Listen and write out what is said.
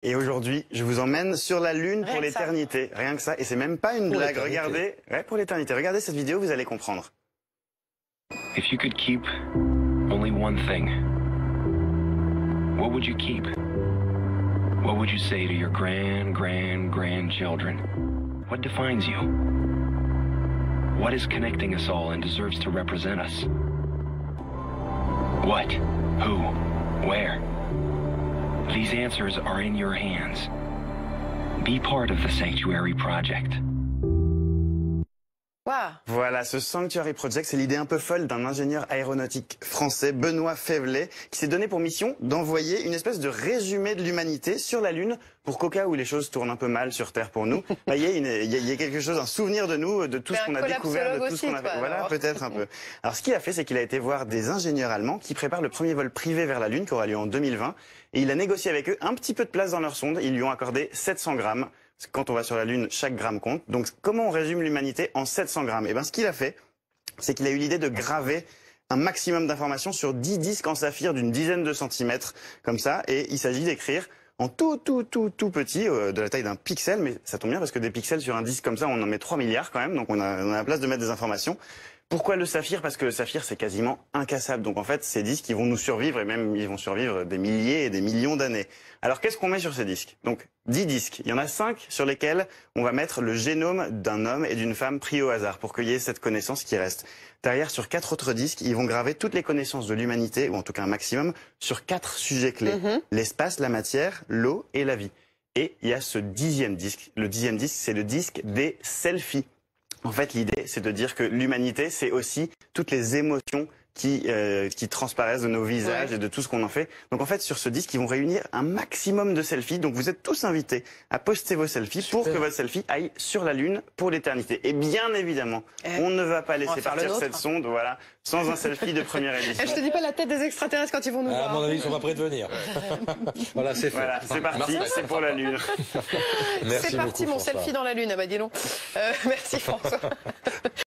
Et aujourd'hui, je vous emmène sur la Lune pour l'éternité. Rien que ça. Et c'est même pas une blague. Regardez. Ouais, pour l'éternité. Regardez cette vidéo, vous allez comprendre. If you could keep only one thing, what would you keep? What would you say to your grandchildren? What defines you? What is connecting us all and deserves to represent us? What? Who? Where? These answers are in your hands. Be part of the Sanctuary Project. Wow. Voilà, ce Sanctuary Project, c'est l'idée un peu folle d'un ingénieur aéronautique français, Benoît Faivelet, qui s'est donné pour mission d'envoyer une espèce de résumé de l'humanité sur la Lune, pour qu'au cas où les choses tournent un peu mal sur Terre pour nous, il y ait quelque chose, un souvenir de nous, de tout ce qu'on a découvert, de tout ce qu'on a fait. Voilà, peut-être un peu. Alors ce qu'il a fait, c'est qu'il a été voir des ingénieurs allemands qui préparent le premier vol privé vers la Lune, qui aura lieu en 2020, et il a négocié avec eux un petit peu de place dans leur sonde. Ils lui ont accordé 700 grammes. Quand on va sur la Lune, chaque gramme compte. Donc, comment on résume l'humanité en 700 grammes? Eh bien, ce qu'il a fait, c'est qu'il a eu l'idée de graver un maximum d'informations sur 10 disques en saphir d'une dizaine de centimètres, comme ça. Et il s'agit d'écrire en tout petit, de la taille d'un pixel. Mais ça tombe bien parce que des pixels sur un disque comme ça, on en met 3 milliards quand même. Donc, on a la place de mettre des informations. Pourquoi le saphir? Parce que le saphir, c'est quasiment incassable. Donc en fait, ces disques, ils vont nous survivre et même ils vont survivre des milliers et des millions d'années. Alors qu'est-ce qu'on met sur ces disques? Donc 10 disques. Il y en a 5 sur lesquels on va mettre le génome d'un homme et d'une femme pris au hasard pour qu'il y ait cette connaissance qui reste. Derrière, sur 4 autres disques, ils vont graver toutes les connaissances de l'humanité, ou en tout cas un maximum, sur 4 sujets clés. L'espace, la matière, l'eau et la vie. Et il y a ce 10e disque. Le 10e disque, c'est le disque des selfies. En fait, l'idée, c'est de dire que l'humanité, c'est aussi toutes les émotions qui transparaissent de nos visages et de tout ce qu'on en fait. Donc en fait, sur ce disque, ils vont réunir un maximum de selfies. Donc vous êtes tous invités à poster vos selfies pour que votre selfie aille sur la Lune pour l'éternité. Et bien évidemment, on ne va pas laisser partir cette sonde, voilà, sans un selfie de première édition. Je te dis pas la tête des extraterrestres quand ils vont nous voir. À mon avis, ils sont pas prêts de venir. Voilà, c'est fait. Voilà, c'est parti, c'est pour la Lune. C'est parti, mon selfie dans la Lune. Ah bah dis donc. Merci François.